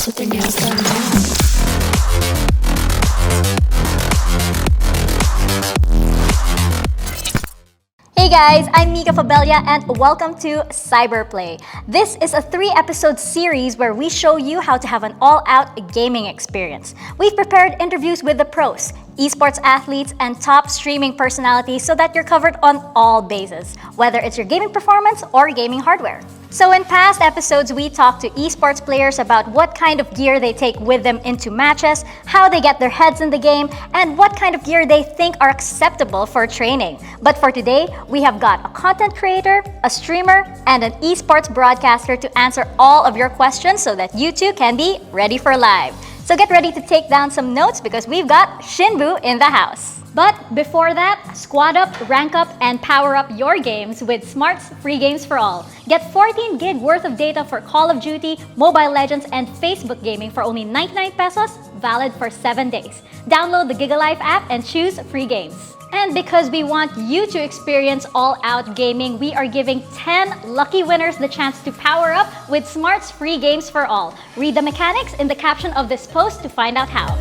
girls with their nails done now. Hey guys, I'm Mika Fabella and welcome to CyberPlay. This is a 3-episode series where we show you how to have an all-out gaming experience. We've prepared interviews with the pros, esports athletes, and top streaming personalities so that you're covered on all bases, whether it's your gaming performance or gaming hardware. So in past episodes, we talked to esports players about what kind of gear they take with them into matches, how they get their heads in the game, and what kind of gear they think are acceptable for training. But for today, we have got a content creator, a streamer, and an esports broadcaster to answer all of your questions so that you too can be ready for live. So get ready to take down some notes because we've got Sh1n Boo in the house. But before that, squad up, rank up, and power up your games with Smart's Free Games for All. Get 14 gig worth of data for Call of Duty, Mobile Legends, and Facebook gaming for only 99 pesos, valid for 7 days. Download the GigaLife app and choose Free Games. And because we want you to experience all-out gaming, we are giving 10 lucky winners the chance to power up with Smart's Free Games for All. Read the mechanics in the caption of this post to find out how.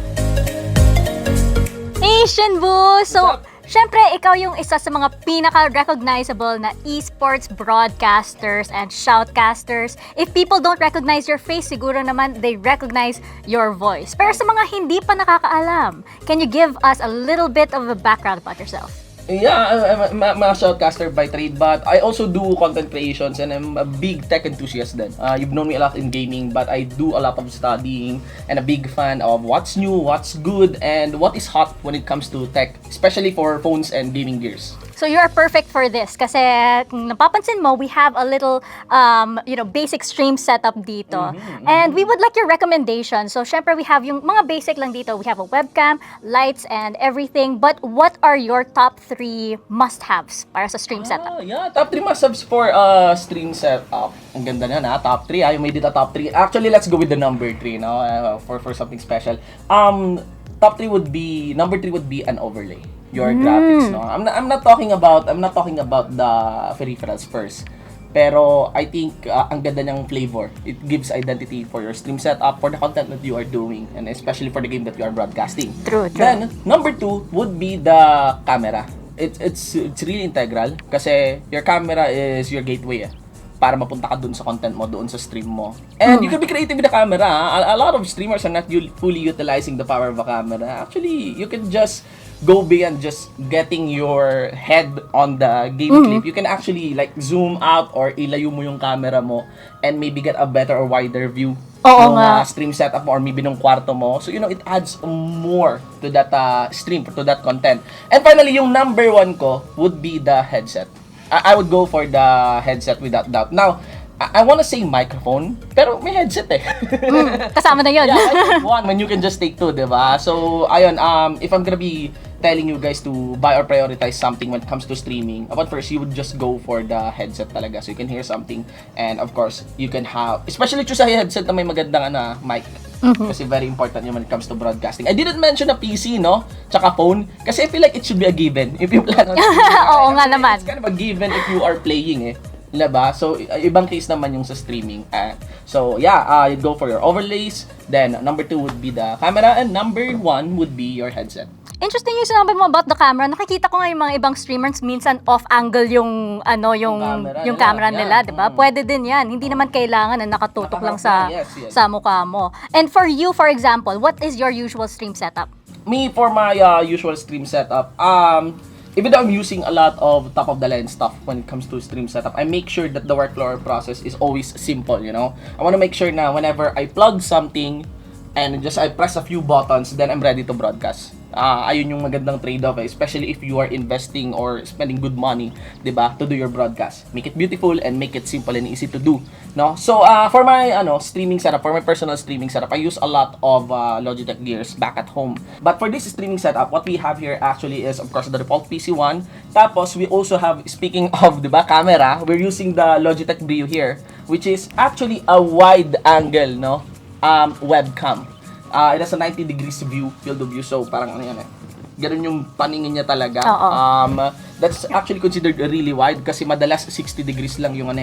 Hey, Sh1n Boo! So, syempre, ikaw yung isa sa mga pinaka-recognizable na esports broadcasters and shoutcasters. If people don't recognize your face, siguro naman they recognize your voice. Pero sa mga hindi pa nakakaalam, can you give us a little bit of a background about yourself? Yeah, I'm a shoutcaster by trade, but I also do content creations and I'm a big tech enthusiast then. You've known me a lot in gaming, but I do a lot of studying and a big fan of what's new, what's good, and what is hot when it comes to tech, especially for phones and gaming gears. So you are perfect for this kasi kung napapansin mo, we have a little basic stream setup dito. And we would like your recommendation. So syempre we have yung mga basic lang dito. We have a webcam, lights, and everything. But what are your top 3 must-haves para sa stream setup? Yeah, top 3 must-haves for stream setup. Ang ganda na top 3. You made it a top 3. Actually, let's go with the number 3 for something special. Top 3 would be, number 3 would be an overlay. Your graphics, no? I'm not talking about the peripherals first. Pero I think ang ganda niyang flavor. It gives identity for your stream setup, for the content that you are doing, and especially for the game that you are broadcasting. True. Then number 2 would be the camera. It's really integral kasi your camera is your gateway para mapunta ka dun sa content mo, doon sa stream mo. And you can be creative with the camera. A lot of streamers are not fully utilizing the power of a camera. Actually, you can just go beyond just getting your head on the game clip. You can actually like zoom out or ilayo mo yung camera mo and maybe get a better or wider view ng stream setup mo or maybe ng kwarto mo. So, it adds more to that stream, to that content. And finally, yung number 1 ko would be the headset. I would go for the headset without doubt. Now, I wanna say microphone, pero may headset Kasama na yun. Yeah, one when you can just take 2, diba? So, ayun, if I'm gonna be telling you guys to buy or prioritize something when it comes to streaming, but first, you would just go for the headset talaga. So, you can hear something. And of course, you can have, especially choose a headset na may magandang mic. Kasi very important yun when it comes to broadcasting. I didn't mention a PC, no? Tsaka phone. Kasi I feel like it should be a given. If you plan on Oo nga naman. It's kind of a given if you are playing Diba? So, ibang case naman yung sa streaming. So, yeah, you go for your overlays. Then, number 2 would be the camera. And number 1 would be your headset. Interesting yung sinabi mo about the camera. Nakikita ko nga yung mga ibang streamers minsan off-angle yung camera nila, 'di ba? Pwede din 'yan. Hindi naman kailangan na nakatutok lang sa mukha mo. And for you, for example, what is your usual stream setup? Me, for my usual stream setup, even though I'm using a lot of top-of-the-line stuff when it comes to stream setup, I make sure that the workflow process is always simple, I want to make sure na whenever I plug something and just I press a few buttons, then I'm ready to broadcast. Ayun yung magandang trade-off, especially if you are investing or spending good money, diba, to do your broadcast. Make it beautiful and make it simple and easy to do, no? So, for my streaming setup, for my personal streaming setup, I use a lot of Logitech gears back at home. But for this streaming setup, what we have here actually is, of course, the default PC1. Tapos, we also have, speaking of, diba, camera, we're using the Logitech Brio here, which is actually a wide angle, no? Webcam. It has a 90 degrees field of view, so parang ganun yung paningin niya talaga. That's actually considered really wide kasi madalas 60 degrees lang yung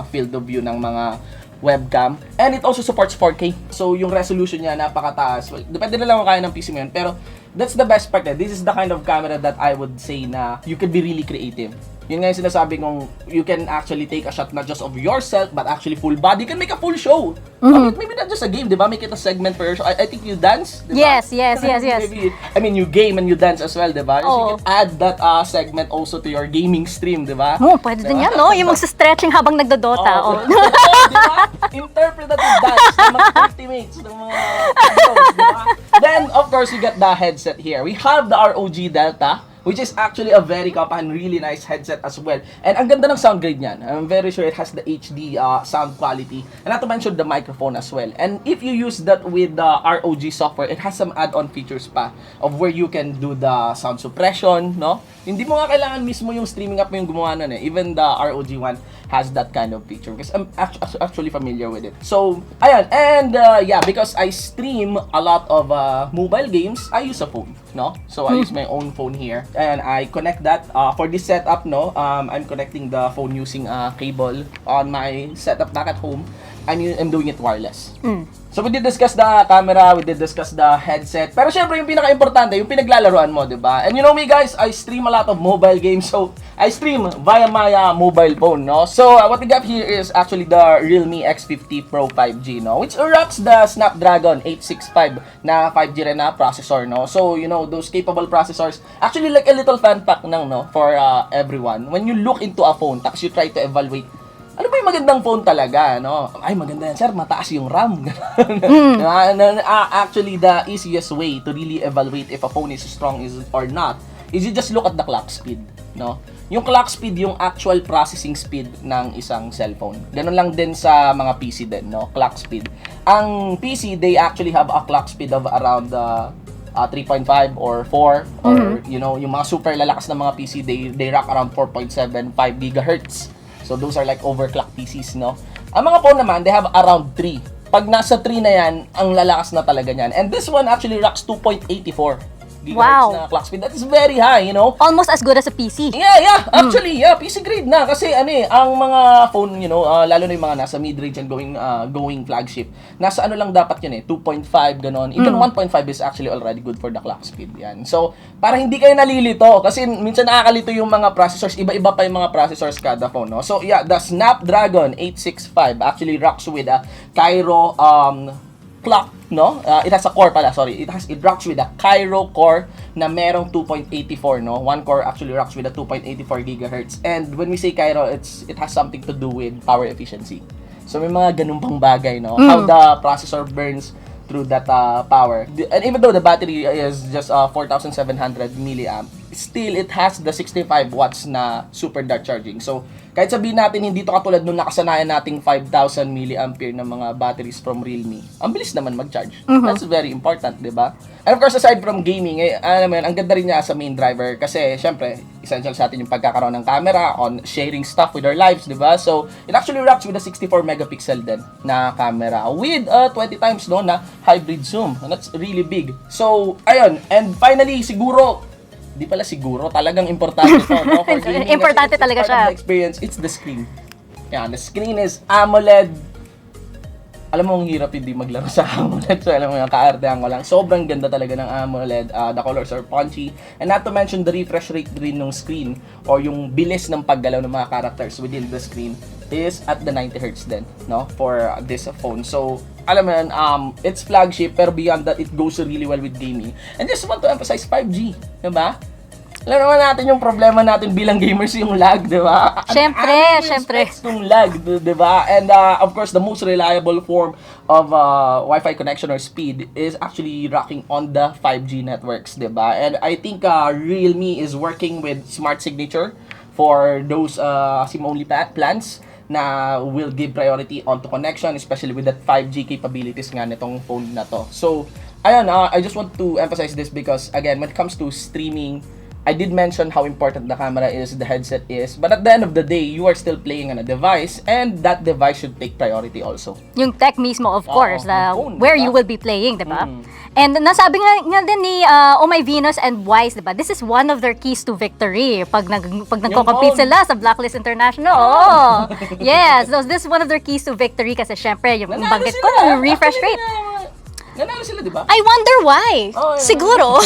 field of view ng mga webcam. And it also supports 4K. So, yung resolution niya, napakataas. Well, depende na lang kung kaya ng PC mo yun. Pero, that's the best part. This is the kind of camera that I would say na you could be really creative. Yun nga yung sinasabi kong you can actually take a shot not just of yourself but actually full body. You can make a full show. Maybe not just a game, di ba? Make it a segment for your show. I think you dance, di ba? Yes. Maybe, I mean, you game and you dance as well, di ba? So you can add that segment also to your gaming stream, di ba? Pwede din yan, no? Yung magsa-stretching habang nagdodota. Di ba? Interpretative dance ng mga ultimates, ng mga heroes, di ba? Then, of course, you get the headset here. We have the ROG Delta, which is actually a very and really nice headset as well. And ang ganda ng sound grade niyan. I'm very sure it has the HD sound quality. And not to mention the microphone as well. And if you use that with the ROG software, it has some add-on features pa of where you can do the sound suppression, no? Hindi mo nga kailangan mismo yung streaming app mo yung gumawa nun eh. Even the ROG one has that kind of feature because I'm actually familiar with it. So, ayan. And yeah, because I stream a lot of mobile games, I use a phone, no? So, I use my own phone here. And I connect that. For this setup, no, I'm connecting the phone using a cable on my setup back at home. I'm doing it wireless. So we did discuss the camera, we did discuss the headset. Pero syempre yung pinaka-importante, yung pinaglalaroan mo, di ba? And you know me guys, I stream a lot of mobile games. So I stream via my mobile phone, no? So what we got here is actually the Realme X50 Pro 5G, no? Which rocks the Snapdragon 865 na 5G rin na processor, no? So you know, those capable processors, actually like a little fan fact nang, no? For everyone. When you look into a phone, tapos you try to evaluate ano ba yung magandang phone talaga, no? Ay, maganda yan, sir, mataas yung RAM. Actually, the easiest way to really evaluate if a phone is strong or not is you just look at the clock speed, no? Yung clock speed, yung actual processing speed ng isang cellphone. Ganun lang din sa mga PC din, no? Clock speed. Ang PC, they actually have a clock speed of around 3.5 or 4 or, you know, yung mga super lalakas na mga PC, they rock around 4.75 gigahertz. So those are like overclock PCs, no? Ang mga phone naman, they have around 3. Pag nasa 3 na yan, ang lalakas na talaga niyan. And this one actually rocks 2.84 gigahertz na clock speed. That is very high, you know? Almost as good as a PC. Yeah. Actually, PC grade na. Kasi ang mga phone, you know, lalo na yung mga nasa mid-range and going flagship, nasa ano lang dapat yun 2.5, ganon. Even 1.5 is actually already good for the clock speed. Yan. So, para hindi kayo nalilito, kasi minsan nakakalito yung mga processors, iba-iba pa yung mga processors kada phone, no? So, yeah, the Snapdragon 865 actually rocks with a Cairo clock, no? It has a core pala, sorry. It rocks with a Cairo core na merong 2.84, no? One core actually rocks with a 2.84 gigahertz. And when we say Cairo, it has something to do with power efficiency. So may mga ganun pang bagay, no? How the processor burns through that power. And even though the battery is just 4,700 milliamp, still it has the 65 watts na super dark charging. So kahit sabihin natin hindi to katulad nung nakasanayan nating 5,000 milliampere na mga batteries from Realme, ang bilis naman mag-charge. That's very important, di ba? And of course, aside from gaming, alam mo yun, ang ganda rin niya sa main driver kasi syempre, essential sa atin yung pagkakaroon ng camera on sharing stuff with our lives, di ba? So, it actually rocks with a 64 megapixel din na camera with 20 times no na hybrid zoom. And that's really big. So, ayun. And finally, di pala siguro, talagang importante to, no? For gaming, Importante talaga part siya. of the experience, it's the screen. Yeah, the screen is AMOLED. Alam mo, ang hirap hindi maglaro sa AMOLED. So, alam mo yung kaartehan ko lang. Sobrang ganda talaga ng AMOLED. The colors are punchy. And not to mention the refresh rate rin ng screen or yung bilis ng paggalaw ng mga characters within the screen is at the 90 Hz din, no? For this phone. So, alam mo yun, it's flagship, pero beyond that, it goes really well with gaming. And just want to emphasize 5G, diba? Alam naman natin yung problema natin bilang gamers yung lag, diba? Syempre. Yung lag, diba? And of course, the most reliable form of Wi-Fi connection or speed is actually rocking on the 5G networks, diba? And I think Realme is working with Smart Signature for those SIM-only plans na will give priority onto connection, especially with that 5G capabilities nga nitong phone na to. So, ayun, I just want to emphasize this because, again, when it comes to streaming I did mention how important the camera is, the headset is, but at the end of the day, you are still playing on a device, and that device should take priority also. Yung tech mismo, of course, phone, where diba? you will be playing, diba? And nasabi nga din ni Oh My Venus and Wise, diba? This is one of their keys to victory. Pag nagko-compete sila sa Blacklist International. Oh, yes. So this is one of their keys to victory kasi syempre, yung banggit ko, yung refresh rate. Nanalo sila, di ba? I wonder why. Oh, yeah. Siguro.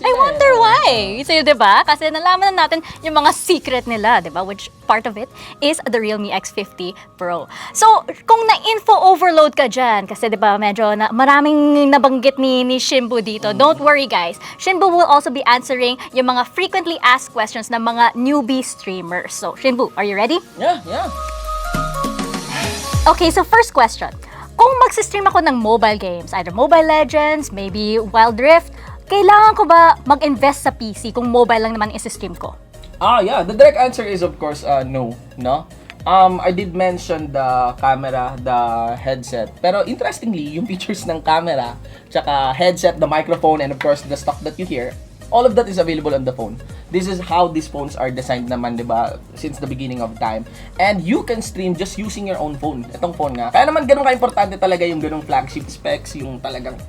I wonder why. So, di ba? Kasi nalaman na natin yung mga secret nila, di ba? Which part of it is the Realme X50 Pro. So, kung na-info overload ka dyan, kasi di ba medyo maraming nabanggit ni Sh1n Boo dito, don't worry guys. Sh1n Boo will also be answering yung mga frequently asked questions ng mga newbie streamers. So, Sh1n Boo, are you ready? Yeah. Okay, so first question. Kung magsistream ako ng mobile games, either Mobile Legends, maybe Wild Rift, kailangan ko ba mag-invest sa PC kung mobile lang naman i-stream ko? Yeah. The direct answer is of course no. I did mention the camera, the headset. Pero interestingly, yung features ng camera, tsaka headset, the microphone, and of course the stuff that you hear, all of that is available on the phone. This is how these phones are designed naman, di ba? Since the beginning of time. And you can stream just using your own phone. Itong phone nga. Kaya naman ganun ka-importante talaga yung ganung flagship specs, yung talagang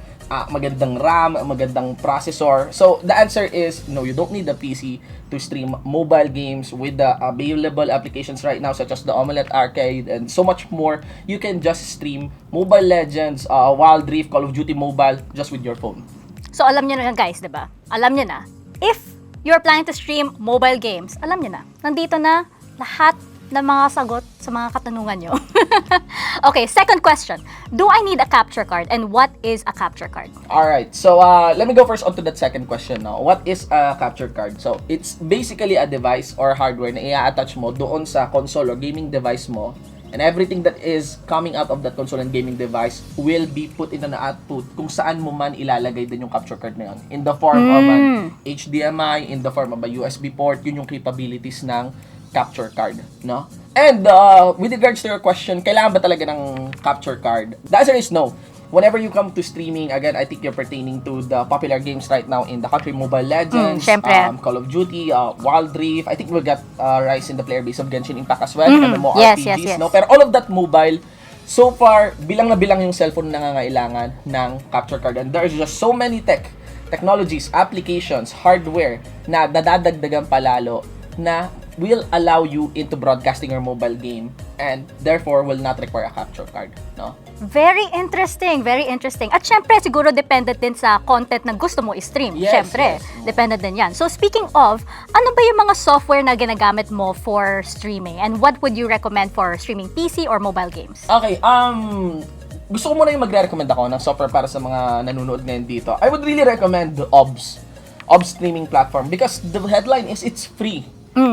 magandang RAM, magandang processor. So, the answer is no, you don't need a PC to stream mobile games with the available applications right now such as the Omelette Arcade and so much more. You can just stream Mobile Legends, Wild Rift, Call of Duty Mobile just with your phone. So, alam niyo na guys, di ba? Alam niyo na. If you're planning to stream mobile games, alam niyo na. Nandito na lahat ng mga sagot sa mga katanungan niyo. Okay, second question. Do I need a capture card and what is a capture card? Alright, so let me go first onto that second question now. What is a capture card? So, it's basically a device or hardware na i-attach mo doon sa console or gaming device mo. And everything that is coming out of that console and gaming device will be put in an output kung saan mo man ilalagay din yung capture card na yun. In the form of an HDMI, in the form of a USB port, yun yung capabilities ng capture card, no? And with regards to your question, kailangan ba talaga ng capture card? The answer is no. Whenever you come to streaming, again, I think you're pertaining to the popular games right now in the country, Mobile Legends, Call of Duty, Wild Rift. I think we'll get rise in the player base of Genshin Impact as well, MMORPGs, no? Pero all of that mobile, so far, bilang na bilang yung cellphone na nangangailangan ng capture card. And there's just so many technologies, applications, hardware na dadadagdagan palalo na will allow you into broadcasting your mobile game and therefore will not require a capture card, no? Very interesting, very interesting. At syempre, siguro dependent din sa content na gusto mo i-stream. Syempre, dependent din yan. So speaking of, ano ba yung mga software na ginagamit mo for streaming? And what would you recommend for streaming PC or mobile games? Okay, gusto ko muna yung magre-recommend ako ng software para sa mga nanonood ngayon dito. I would really recommend OBS streaming platform because the headline is it's free.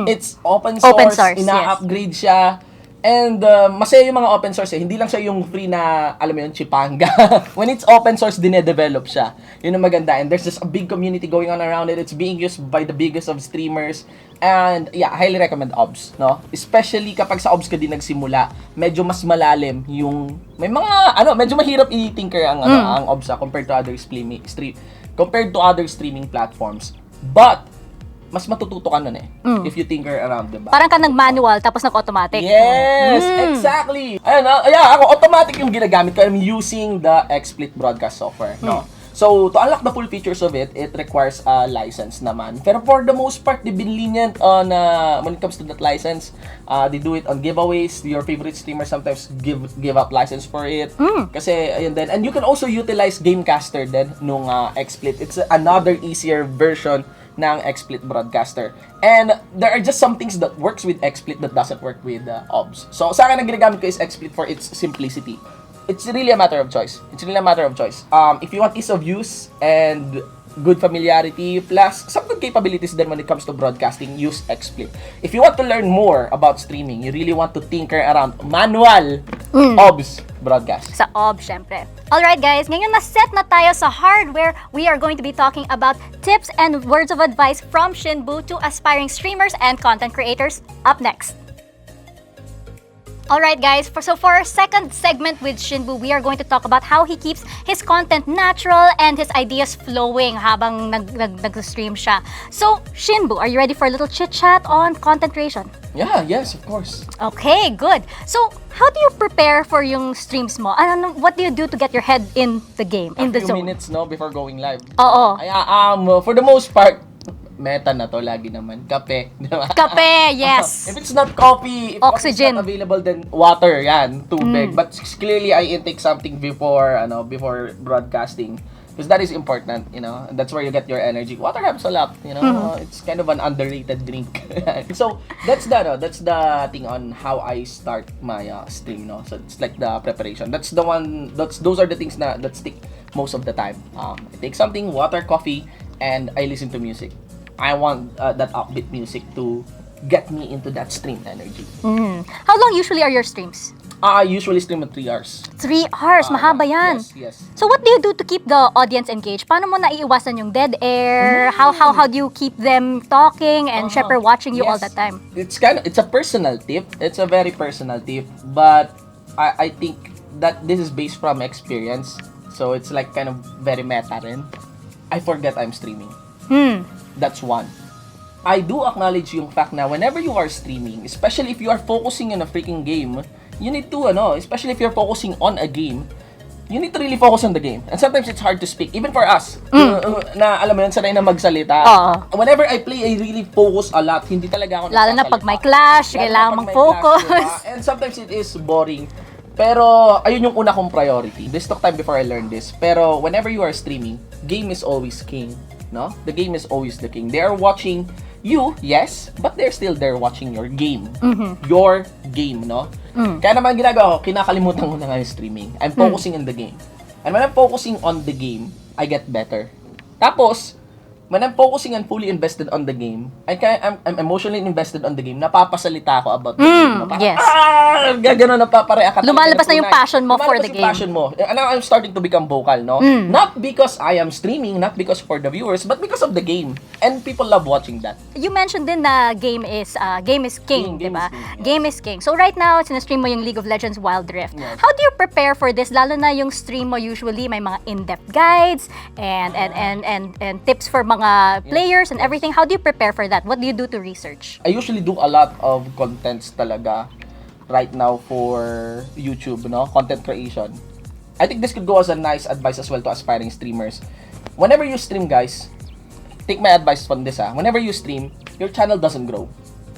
It's open source, ina-upgrade siya. And masaya yung mga open source hindi lang siya yung free na, alam mo yun, chipanga. When it's open source, dine-develop siya. Yun ang maganda. And there's just a big community going on around it. It's being used by the biggest of streamers. And yeah, highly recommend OBS, no? Especially kapag sa OBS ka din nagsimula, medyo mas malalim yung, may mga, medyo mahirap i-tinker ang OBS compared to other streaming platforms. But mas matututo ka nun if you tinker around, diba? Parang ka nag-manual tapos nag-automatic. Yes, exactly. Ayun, ako automatic yung ginagamit ko. I'm using the XSplit broadcast software, no? So, to unlock the full features of it, it requires a license naman. Pero for the most part, they've been lenient on when it comes to that license. They do it on giveaways. Your favorite streamers sometimes give out license for it. Kasi, ayun din. And you can also utilize Gamecaster din nung XSplit. It's another easier version ng XSplit broadcaster. And there are just some things that works with XSplit that doesn't work with OBS. So, sa akin, ang ginagamit ko is XSplit for its simplicity. It's really a matter of choice. If you want ease of use and good familiarity, plus some good capabilities then when it comes to broadcasting, use XSplit. If you want to learn more about streaming, you really want to tinker around manual OBS broadcast. Sa OBS, syempre. Alright guys, ngayon na-set na tayo sa hardware. We are going to be talking about tips and words of advice from Sh1n Boo to aspiring streamers and content creators up next. Alright guys, for our second segment with Sh1n Boo, we are going to talk about how he keeps his content natural and his ideas flowing habang nag-stream siya. So, Sh1n Boo, are you ready for a little chit-chat on content creation? Yeah, yes, of course. Okay, good. So, how do you prepare for yung streams mo? What do you do to get your head in the game, in the A few zone? minutes, no, before going live. Oo. Ay, for the most part, meta na to lagi naman. Kape, di ba? Kape, yes. If it's not coffee, if Oxygen. coffee is not available, then water, yan, tubig. But clearly, I intake something before broadcasting. Because that is important, and that's where you get your energy. Water helps a lot, It's kind of an underrated drink. So, that's the thing on how I start my stream, no? So, it's like the preparation. Those are the things that stick most of the time. I take something, water, coffee, and I listen to music. I want that upbeat music to get me into that stream energy. How long usually are your streams? I usually stream at 3 hours. 3 hours, mahaba yan. Yes. So what do you do to keep the audience engaged? Paano mo naiiwasan yung dead air? How do you keep them talking and syempre watching you all the time? It's a personal tip. It's a very personal tip, but I think that this is based from experience. So it's like kind of very meta rin. I forget I'm streaming. That's one. I do acknowledge yung fact na whenever you are streaming, especially if you are focusing on a freaking game, you need to, especially if you're focusing on a game, you need to really focus on the game. And sometimes it's hard to speak, even for us, na alam mo yun, sanay na magsalita. Whenever I play, I really focus a lot. Hindi talaga ako Lalo na pag may clash, kailangan mag-focus. Diba? And sometimes it is boring. Pero, ayun yung una kong priority. This took time before I learned this. Pero, whenever you are streaming, game is always king. No? The game is always the king. They are watching you, yes, but they're still there watching your game. Your game, no? Kaya naman ginagawa ko, kinakalimutan ko na nga yung streaming. I'm focusing on the game. And when I'm focusing on the game, I get better. Tapos, when I'm focusing and fully invested on the game, I'm emotionally invested on the game, napapasalita ako about the game. Yes. Gano'n napapareact. Lumalabas na yung passion mo for the game. Lumalabas yung passion mo. And now I'm starting to become vocal, no? Not because I am streaming, not because for the viewers, but because of the game. And people love watching that. You mentioned din na game is king, di ba? Game is king. So right now, sinastream mo yung League of Legends Wild Rift. Yes. How do you prepare for this? Lalo na yung stream mo usually may mga in-depth guides and tips for mga players and everything. How do you prepare for that? What do you do to research? I usually do a lot of contents talaga right now for YouTube, no? Content creation. I think this could go as a nice advice as well to aspiring streamers. Whenever you stream, guys, take my advice from this, Whenever you stream, your channel doesn't grow.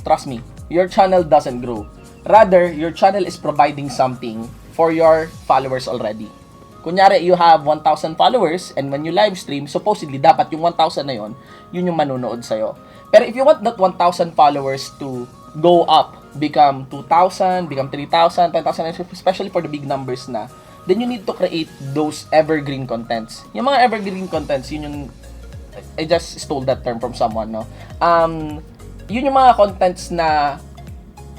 Trust me, your channel doesn't grow. Rather, your channel is providing something for your followers already. Kunyari, you have 1,000 followers and when you live stream, supposedly, dapat yung 1,000 na yun yung manonood sa'yo. Pero if you want that 1,000 followers to go up, become 2,000, become 3,000, 10,000, especially for the big numbers na, then you need to create those evergreen contents. Yung mga evergreen contents, yun yung, I just stole that term from someone, no? Yun yung mga contents na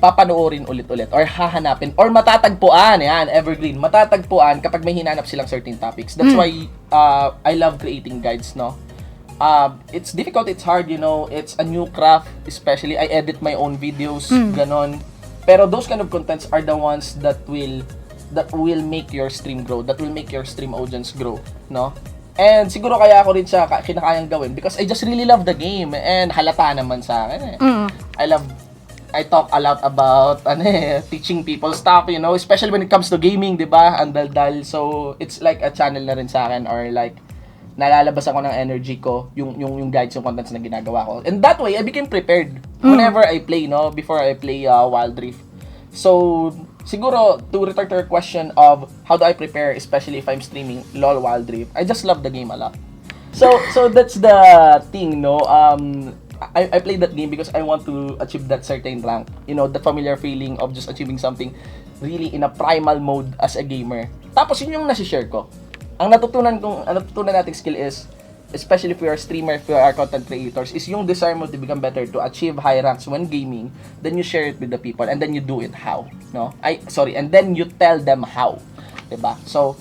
papanoorin ulit-ulit or hahanapin or matatagpuan, yan, evergreen, matatagpuan kapag may hinanap silang certain topics. That's why I love creating guides, no? It's difficult, it's hard, it's a new craft, especially I edit my own videos, ganon. Pero those kind of contents are the ones that will make your stream grow, that will make your stream audience grow, no? And siguro kaya ako rin siya kinakayang gawin because I just really love the game and halata naman sa akin. I talk a lot about teaching people stuff, especially when it comes to gaming, 'di ba? Ang daldal. So, it's like a channel na rin sa akin or like nalalabas ako ng energy ko, yung guides, yung contents na ginagawa ko. And that way, I became prepared whenever I play, before I play Wild Rift. So, siguro to return to your question of how do I prepare, especially if I'm streaming LOL Wild Rift, I just love the game a lot. So that's the thing, no? I played that game because I want to achieve that certain rank. The familiar feeling of just achieving something really in a primal mode as a gamer. Tapos yun yung nasi-share ko. Ang natutunan nating skill is, especially if we are streamer, if we are content creators, is yung desire mo to become better, to achieve high ranks when gaming, then you share it with the people and then you do it how, no? And then you tell them how. 'Di ba? So,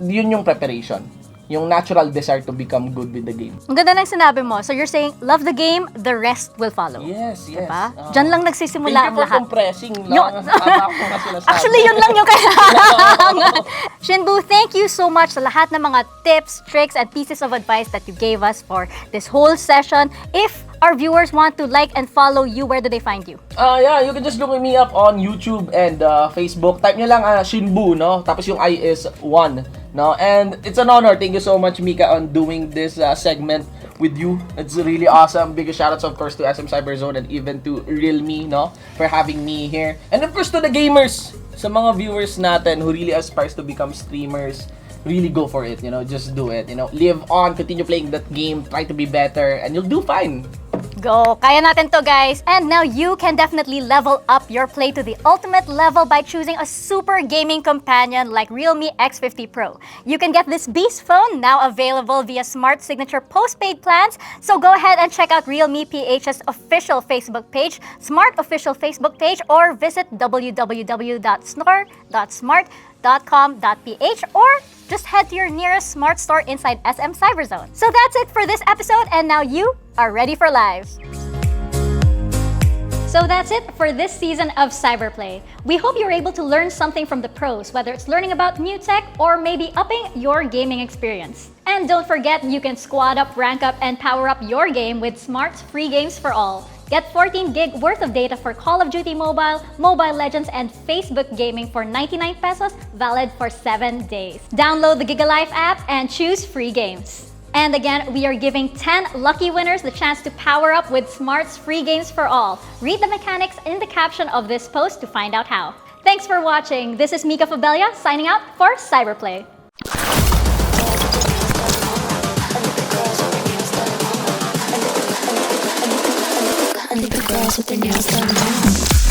yun yung preparation. yung natural desire to become good with the game. Ang ganda ng sinabi mo. So you're saying, love the game, the rest will follow. Yes, yes. Diba? Diyan lang nagsisimula Thank ang you for lahat. compressing Yung- Actually, yun lang yung kailangan. Sh1n Boo, thank you so much sa lahat ng mga tips, tricks, and pieces of advice that you gave us for this whole session. If our viewers want to like and follow you, where do they find you? Yeah, you can just look me up on YouTube and Facebook. Type nyo lang Sh1n Boo, no? Tapos yung I is 1, no? And it's an honor. Thank you so much, Mika, on doing this segment with you. It's really awesome. Biggest shoutouts, of course, to SM Cyberzone and even to Realme, no? For having me here. And of course, to the gamers, sa mga viewers natin who really aspires to become streamers, really go for it, you know? Just do it, you know? Live on, continue playing that game, try to be better, and you'll do fine. Go! Kaya natin to, guys! And now you can definitely level up your play to the ultimate level by choosing a super gaming companion like Realme X50 Pro. You can get this beast phone now available via Smart Signature postpaid plans, so go ahead and check out Realme PH's official Facebook page, Smart official Facebook page, or visit www.snore.smart.com.ph or just head to your nearest smart store inside SM Cyberzone. So that's it for this episode, and now you are ready for live. So that's it for this season of CyberPlay. We hope you're able to learn something from the pros, whether it's learning about new tech or maybe upping your gaming experience. And don't forget, you can squad up, rank up, and power up your game with Smart's free games for all. Get 14 gig worth of data for Call of Duty Mobile, Mobile Legends, and Facebook Gaming for 99 pesos, valid for 7 days. Download the GigaLife app and choose free games. And again, we are giving 10 lucky winners the chance to power up with Smart's free games for all. Read the mechanics in the caption of this post to find out how. Thanks for watching. This is Mika Fabella signing out for CyberPlay. And the girls with their nails done now.